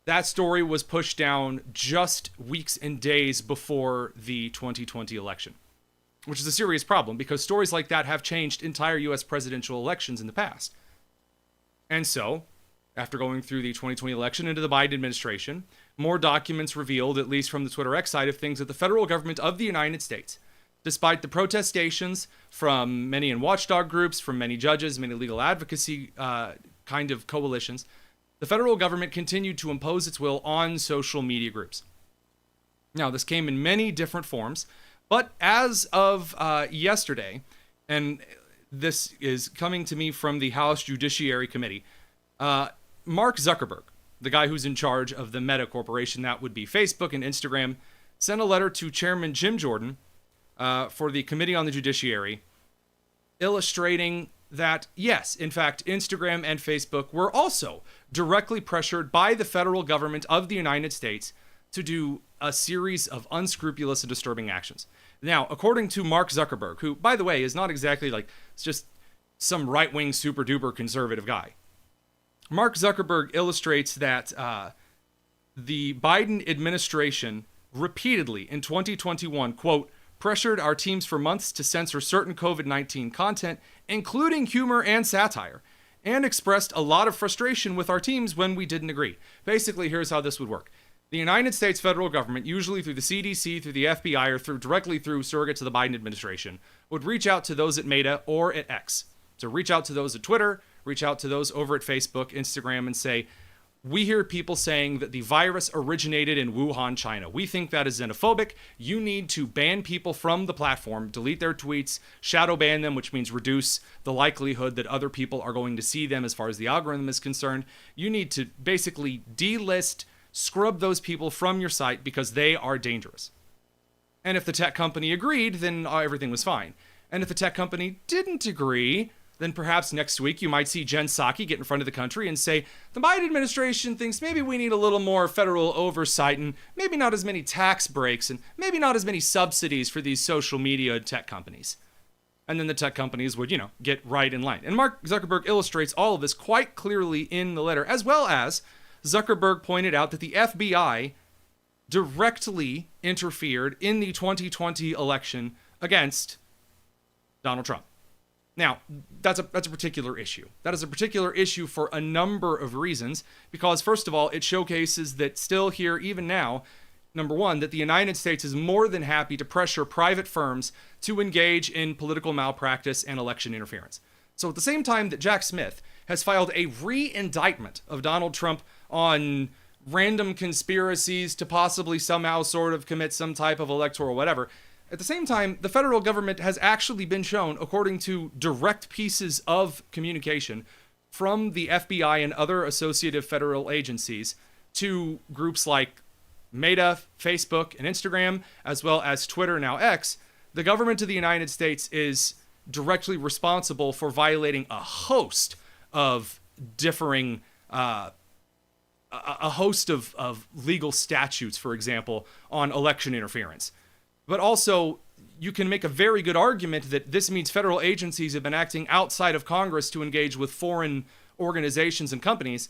that story was pushed down just weeks and days before the 2020 election, which is a serious problem because stories like that have changed entire U.S. presidential elections in the past. And so, after going through the 2020 election into the Biden administration, more documents revealed, at least from the Twitter X side of things, that the federal government of the United States, despite the protestations from many in watchdog groups, from many judges, many legal advocacy kind of coalitions, the federal government continued to impose its will on social media groups. Now, this came in many different forms, but as of yesterday, and this is coming to me from the House Judiciary Committee, Mark Zuckerberg, the guy who's in charge of the Meta Corporation, that would be Facebook and Instagram, sent a letter to Chairman Jim Jordan for the Committee on the Judiciary, illustrating that, yes, in fact, Instagram and Facebook were also directly pressured by the federal government of the United States to do a series of unscrupulous and disturbing actions. Now, according to Mark Zuckerberg, who, by the way, is not exactly like, it's just some right-wing super-duper conservative guy, Mark Zuckerberg illustrates that the Biden administration repeatedly in 2021, quote, pressured our teams for months to censor certain COVID-19 content, including humor and satire, and expressed a lot of frustration with our teams when we didn't agree. Basically, here's how this would work. The United States federal government, usually through the CDC, through the FBI, or directly through surrogates of the Biden administration, would reach out to those at Meta or at X. So reach out to those at Twitter, reach out to those over at Facebook, Instagram, and say, we hear people saying that the virus originated in Wuhan, China. We think that is xenophobic. You need to ban people from the platform, delete their tweets, shadow ban them, which means reduce the likelihood that other people are going to see them as far as the algorithm is concerned. You need to basically delist, scrub those people from your site because they are dangerous. And if the tech company agreed, then everything was fine. And if the tech company didn't agree, then perhaps next week you might see Jen Psaki get in front of the country and say, the Biden administration thinks maybe we need a little more federal oversight and maybe not as many tax breaks and maybe not as many subsidies for these social media tech companies. And then the tech companies would, get right in line. And Mark Zuckerberg illustrates all of this quite clearly in the letter, as well as Zuckerberg pointed out that the FBI directly interfered in the 2020 election against Donald Trump. Now, that's a particular issue. That is a particular issue for a number of reasons, because first of all, it showcases that still here, even now, number one, that the United States is more than happy to pressure private firms to engage in political malpractice and election interference. So at the same time that Jack Smith has filed a re-indictment of Donald Trump on random conspiracies to possibly somehow sort of commit some type of electoral whatever, at the same time, the federal government has actually been shown, according to direct pieces of communication from the FBI and other associated federal agencies to groups like Meta, Facebook, and Instagram, as well as Twitter, now X, the government of the United States is directly responsible for violating a host of differing, a host of legal statutes, for example, on election interference. But also, you can make a very good argument that this means federal agencies have been acting outside of Congress to engage with foreign organizations and companies.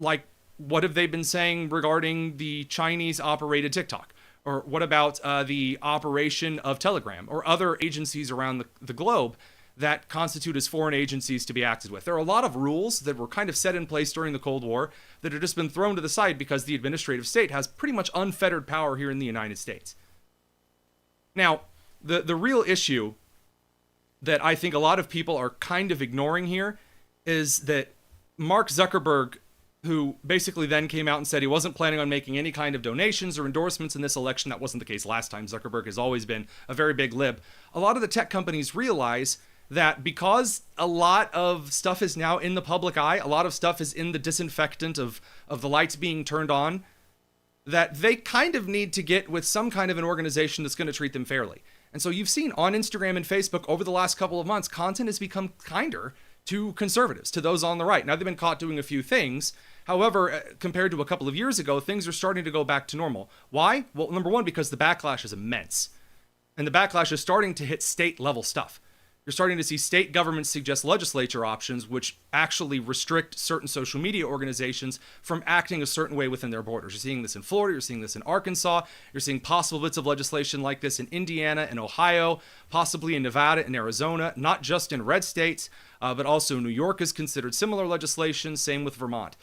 Like, what have they been saying regarding the Chinese-operated TikTok? Or what about the operation of Telegram or other agencies around the globe that constitute as foreign agencies to be acted with? There are a lot of rules that were kind of set in place during the Cold War that have just been thrown to the side because the administrative state has pretty much unfettered power here in the United States. Now, the real issue that I think a lot of people are kind of ignoring here is that Mark Zuckerberg, who basically then came out and said he wasn't planning on making any kind of donations or endorsements in this election. That wasn't the case last time. Zuckerberg has always been a very big lib. A lot of the tech companies realize that because a lot of stuff is now in the public eye, a lot of stuff is in the disinfectant of the lights being turned on, that they kind of need to get with some kind of an organization that's going to treat them fairly. And so you've seen on Instagram and Facebook over the last couple of months, content has become kinder to conservatives, to those on the right. Now, they've been caught doing a few things. However, compared to a couple of years ago, things are starting to go back to normal. Why? Well, number one, because the backlash is immense. And the backlash is starting to hit state-level stuff. You're starting to see state governments suggest legislature options which actually restrict certain social media organizations from acting a certain way within their borders. You're seeing this in Florida, you're seeing this in Arkansas, you're seeing possible bits of legislation like this in Indiana and Ohio, possibly in Nevada and Arizona, not just in red states, but also New York is considered similar legislation, same with Vermont.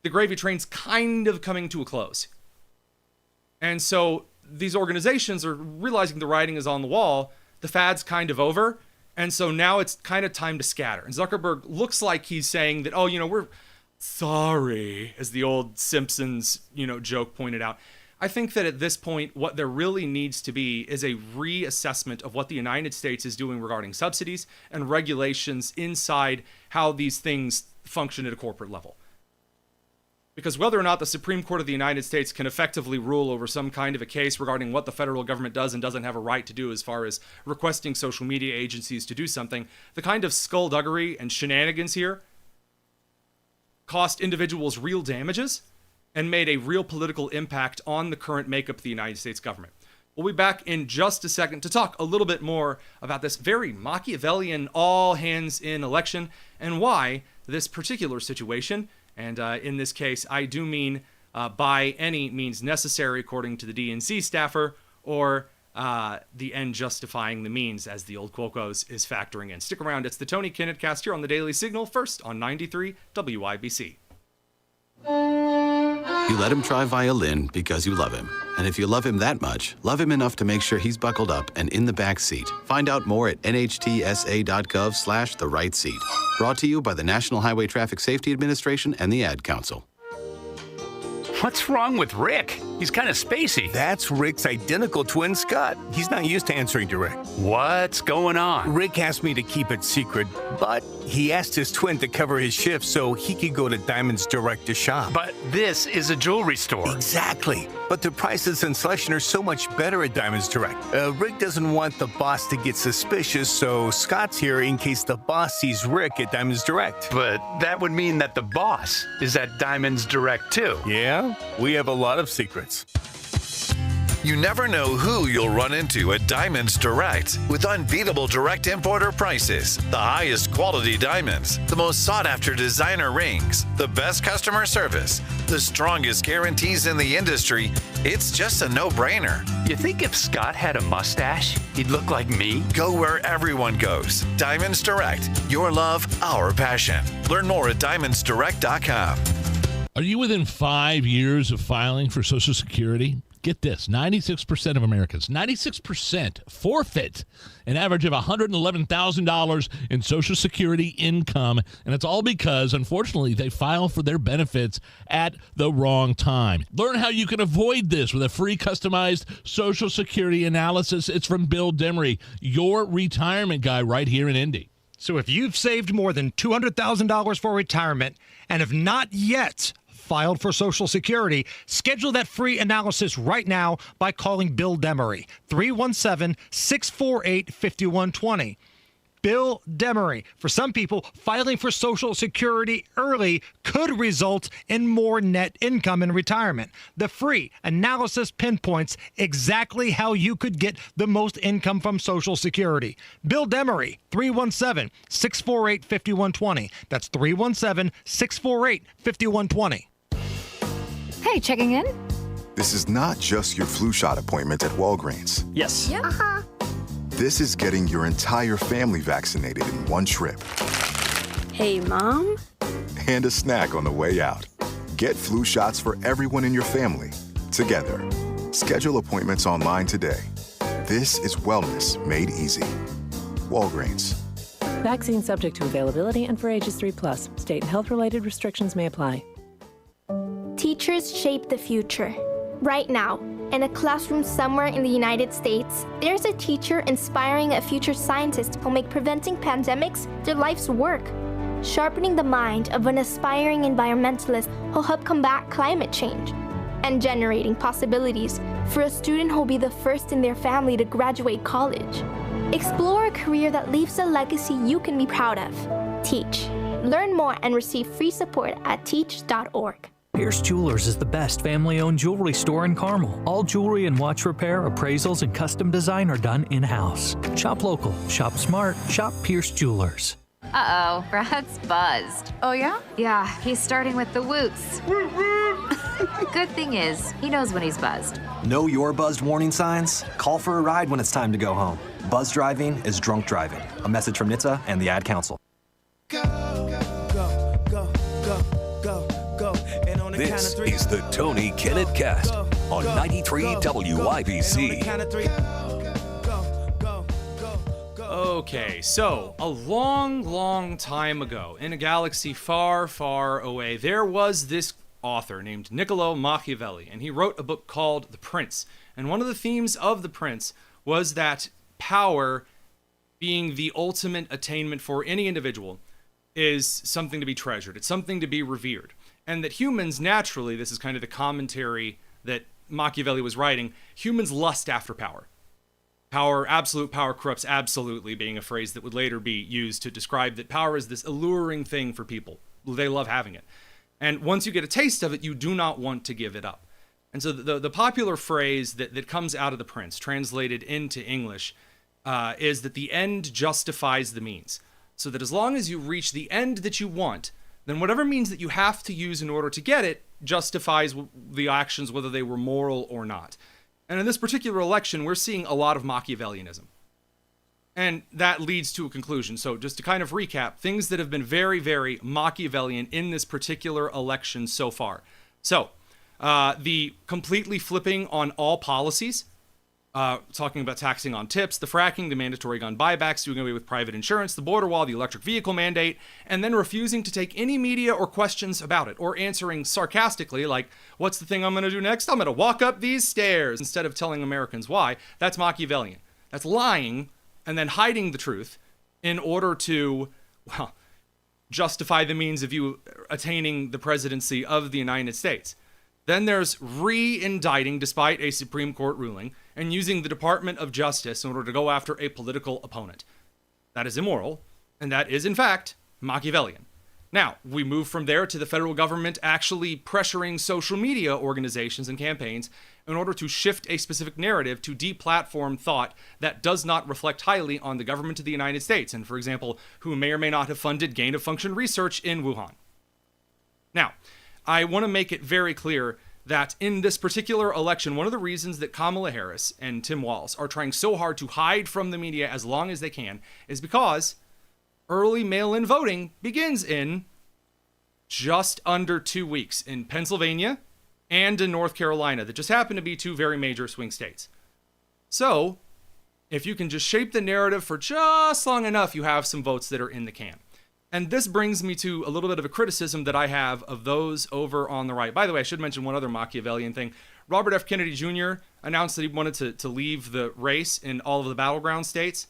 The gravy train's kind of coming to a close. And so these organizations are realizing the writing is on the wall. The fad's kind of over, and so now it's kind of time to scatter. And Zuckerberg looks like he's saying that, oh, we're sorry, as the old Simpsons, joke pointed out. I think that at this point, what there really needs to be is a reassessment of what the United States is doing regarding subsidies and regulations inside how these things function at a corporate level. Because whether or not the Supreme Court of the United States can effectively rule over some kind of a case regarding what the federal government does and doesn't have a right to do as far as requesting social media agencies to do something, the kind of skullduggery and shenanigans here cost individuals real damages and made a real political impact on the current makeup of the United States government. We'll be back in just a second to talk a little bit more about this very Machiavellian all-hands-in election and why this particular situation, and in this case, I do mean by any means necessary, according to the DNC staffer, or the end justifying the means, as the old quote goes, is factoring in. Stick around. It's the Tony Kinnett Cast here on the Daily Signal, first on 93 WIBC. You let him try violin because you love him. And if you love him that much, love him enough to make sure he's buckled up and in the back seat. Find out more at nhtsa.gov/the-right-seat. Brought to you by the National Highway Traffic Safety Administration and the Ad Council. What's wrong with Rick? He's kind of spacey. That's Rick's identical twin, Scott. He's not used to answering to Rick. What's going on? Rick asked me to keep it secret, but he asked his twin to cover his shift so he could go to Diamonds Direct to shop. But this is a jewelry store. Exactly. But the prices and selection are so much better at Diamonds Direct. Rick doesn't want the boss to get suspicious, so Scott's here in case the boss sees Rick at Diamonds Direct. But that would mean that the boss is at Diamonds Direct too. Yeah, we have a lot of secrets. You never know who you'll run into at Diamonds Direct with unbeatable direct importer prices, the highest quality diamonds, the most sought-after designer rings, the best customer service, the strongest guarantees in the industry. It's just a no-brainer. You think if Scott had a mustache, he'd look like me? Go where everyone goes. Diamonds Direct. Your love, our passion. Learn more at diamondsdirect.com. Are you within 5 years of filing for Social Security? Get this, 96% of Americans, 96% forfeit an average of $111,000 in Social Security income, and it's all because, unfortunately, they file for their benefits at the wrong time. Learn how you can avoid this with a free customized Social Security analysis. It's from Bill Demery, your retirement guy right here in Indy. So if you've saved more than $200,000 for retirement and have not yet filed for Social Security, schedule that free analysis right now by calling Bill Demery, 317-648-5120. Bill Demery. For some people, filing for Social Security early could result in more net income in retirement. The free analysis pinpoints exactly how you could get the most income from Social Security. Bill Demery, 317-648-5120. That's 317-648-5120. Hey, checking in? This is not just your flu shot appointment at Walgreens. Yes. Yeah. This is getting your entire family vaccinated in one trip. Hey, Mom? And a snack on the way out. Get flu shots for everyone in your family, together. Schedule appointments online today. This is wellness made easy. Walgreens. Vaccine subject to availability and for ages 3+. State and health-related restrictions may apply. Teachers shape the future. Right now, in a classroom somewhere in the United States, there's a teacher inspiring a future scientist who'll make preventing pandemics their life's work. Sharpening the mind of an aspiring environmentalist who'll help combat climate change. And generating possibilities for a student who'll be the first in their family to graduate college. Explore a career that leaves a legacy you can be proud of. Teach. Learn more and receive free support at teach.org. Pierce Jewelers is the best family-owned jewelry store in Carmel. All jewelry and watch repair, appraisals, and custom design are done in-house. Shop local, shop smart, shop Pierce Jewelers. Uh-oh, Brad's buzzed. Oh, yeah? Yeah, he's starting with the woots. Good thing is, he knows when he's buzzed. Know your buzzed warning signs? Call for a ride when it's time to go home. Buzz driving is drunk driving. A message from NHTSA and the Ad Council. This is the Tony Kinnett Cast on 93 WIBC. Okay, so a long time ago, in a galaxy far, far away, there was this author named Niccolo Machiavelli, and he wrote a book called The Prince. And one of the themes of The Prince was that power, being the ultimate attainment for any individual, is something to be treasured. It's something to be revered. And that humans, naturally, this is kind of the commentary that Machiavelli was writing, humans lust after power. Power, absolute power corrupts absolutely, being a phrase that would later be used to describe that power is this alluring thing for people. They love having it. And once you get a taste of it, you do not want to give it up. And so the popular phrase that comes out of The Prince, translated into English, is that the end justifies the means. So that as long as you reach the end that you want, then whatever means that you have to use in order to get it justifies the actions, whether they were moral or not. And in this particular election, we're seeing a lot of Machiavellianism. And that leads to a conclusion. So just to kind of recap, things that have been very, very Machiavellian in this particular election so far. So, the completely flipping on all policies, talking about taxing on tips, the fracking, the mandatory gun buybacks, doing away with private insurance, the border wall, the electric vehicle mandate, and then refusing to take any media or questions about it, or answering sarcastically like, what's the thing I'm going to do next? I'm going to walk up these stairs, instead of telling Americans why. That's Machiavellian. That's lying and then hiding the truth in order to, well, justify the means of you attaining the presidency of the United States. Then there's re-indicting despite a Supreme Court ruling and using the Department of Justice in order to go after a political opponent. That is immoral, and that is, in fact, Machiavellian. Now, we move from there to the federal government actually pressuring social media organizations and campaigns in order to shift a specific narrative to deplatform thought that does not reflect highly on the government of the United States, and, for example, who may or may not have funded gain-of-function research in Wuhan. Now, I want to make it very clear that in this particular election, one of the reasons that Kamala Harris and Tim Walz are trying so hard to hide from the media as long as they can is because early mail-in voting begins in just under 2 weeks in Pennsylvania and in North Carolina, that just happen to be two very major swing states. So, if you can just shape the narrative for just long enough, you have some votes that are in the can. And this brings me to a little bit of a criticism that I have of those over on the right. By the way, I should mention one other Machiavellian thing. Robert F. Kennedy Jr. announced that he wanted to leave the race in all of the battleground states.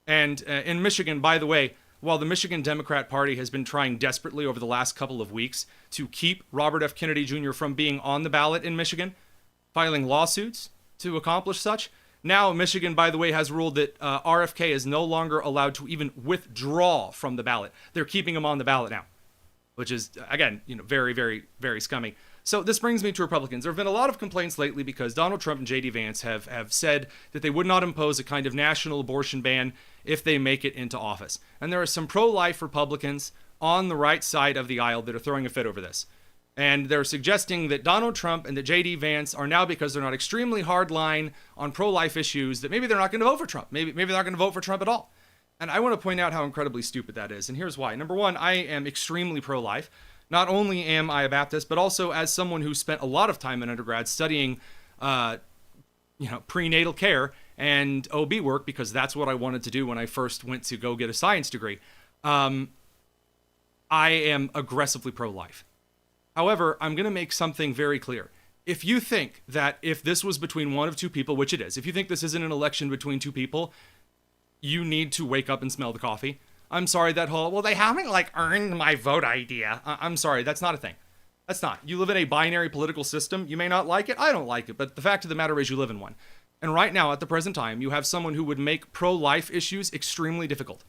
And in Michigan, by the way, while the Michigan Democrat Party has been trying desperately over the last couple of weeks to keep Robert F. Kennedy Jr. from being on the ballot in Michigan, filing lawsuits to accomplish such, now, Michigan, by the way, has ruled that RFK is no longer allowed to even withdraw from the ballot. They're keeping him on the ballot now, which is, again, very, very, very scummy. So this brings me to Republicans. There have been a lot of complaints lately because Donald Trump and J.D. Vance have said that they would not impose a kind of national abortion ban if they make it into office. And there are some pro-life Republicans on the right side of the aisle that are throwing a fit over this. And they're suggesting that Donald Trump and that J.D. Vance are now, because they're not extremely hardline on pro-life issues, that maybe they're not going to vote for Trump. Maybe they're not going to vote for Trump at all. And I want to point out how incredibly stupid that is. And here's why. Number one, I am extremely pro-life. Not only am I a Baptist, but also as someone who spent a lot of time in undergrad studying, prenatal care and OB work, because that's what I wanted to do when I first went to go get a science degree, I am aggressively pro-life. However, I'm going to make something very clear. If you think that if this was between one of two people, which it is, if you think this isn't an election between two people, you need to wake up and smell the coffee. I'm sorry, that whole, well, they haven't earned my vote idea. I'm sorry, that's not a thing. That's not. You live in a binary political system. You may not like it. I don't like it. But the fact of the matter is you live in one. And right now, at the present time, you have someone who would make pro-life issues extremely difficult,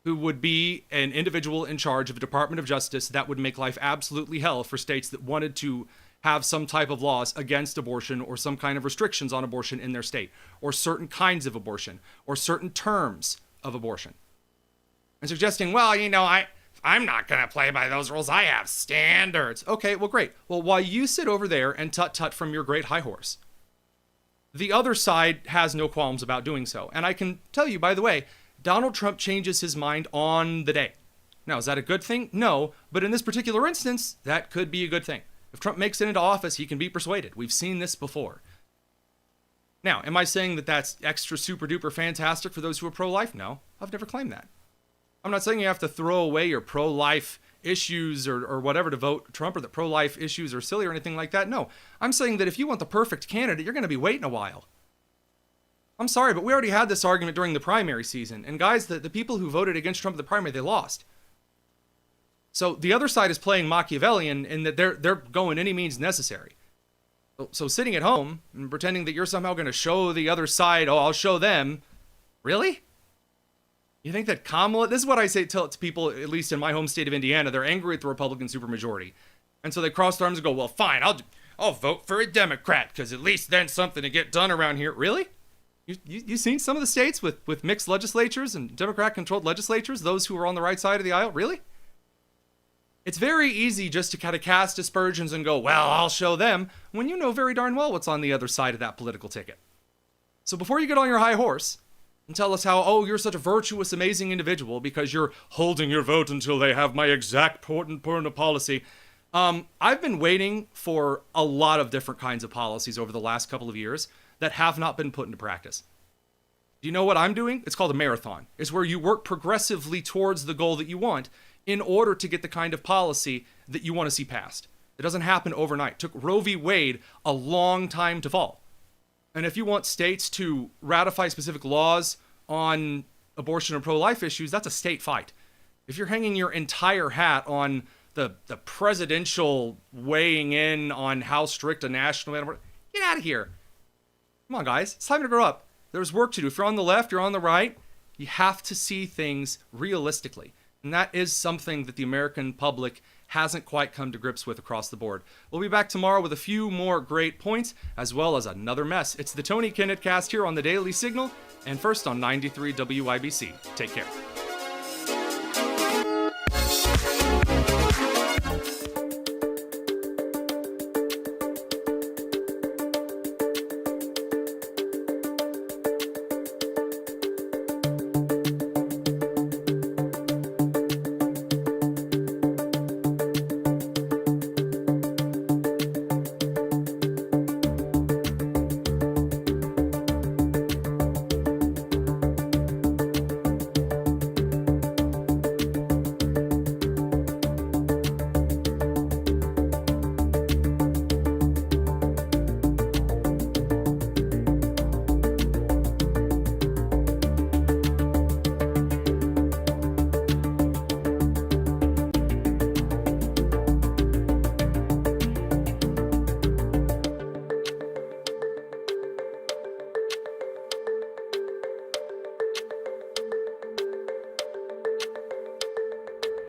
who would be an individual in charge of a Department of Justice that would make life absolutely hell for states that wanted to have some type of laws against abortion or some kind of restrictions on abortion in their state, or certain kinds of abortion, or certain terms of abortion. And suggesting, well, I'm not going to play by those rules. I have standards. Okay, well, great. Well, while you sit over there and tut-tut from your great high horse, the other side has no qualms about doing so. And I can tell you, by the way, Donald Trump changes his mind on the day. Now, is that a good thing? No, but in this particular instance, that could be a good thing. If Trump makes it into office, he can be persuaded. We've seen this before. Now, am I saying that that's extra super duper fantastic for those who are pro-life? No, I've never claimed that. I'm not saying you have to throw away your pro-life issues or whatever to vote Trump, or that pro-life issues are silly or anything like that. No, I'm saying that if you want the perfect candidate, you're going to be waiting a while. I'm sorry, but we already had this argument during the primary season. And guys, the people who voted against Trump in the primary, they lost. So the other side is playing Machiavellian in that they're going any means necessary. So sitting at home and pretending that you're somehow going to show the other side, oh, I'll show them. Really? You think that Kamala, this is what I say to people, at least in my home state of Indiana, they're angry at the Republican supermajority. And so they cross their arms and go, well, fine, I'll vote for a Democrat, because at least then something to get done around here. Really? You seen some of the states with mixed legislatures and Democrat-controlled legislatures, those who are on the right side of the aisle? Really? It's very easy just to kind of cast aspersions and go, well, I'll show them, when you know very darn well what's on the other side of that political ticket. So before you get on your high horse and tell us how, oh, you're such a virtuous, amazing individual because you're holding your vote until they have my exact point of policy, I've been waiting for a lot of different kinds of policies over the last couple of years that have not been put into practice. Do you know what I'm doing? It's called a marathon. It's where you work progressively towards the goal that you want in order to get the kind of policy that you want to see passed. It doesn't happen overnight. It took Roe v. Wade a long time to fall. And if you want states to ratify specific laws on abortion or pro-life issues, that's a state fight. If you're hanging your entire hat on the presidential weighing in on how strict a national... Get out of here. Come on, guys. It's time to grow up. There's work to do. If you're on the left, you're on the right. You have to see things realistically. And that is something that the American public hasn't quite come to grips with across the board. We'll be back tomorrow with a few more great points, as well as another mess. It's the Tony Kinnett Cast here on the Daily Signal, and first on 93 WIBC. Take care.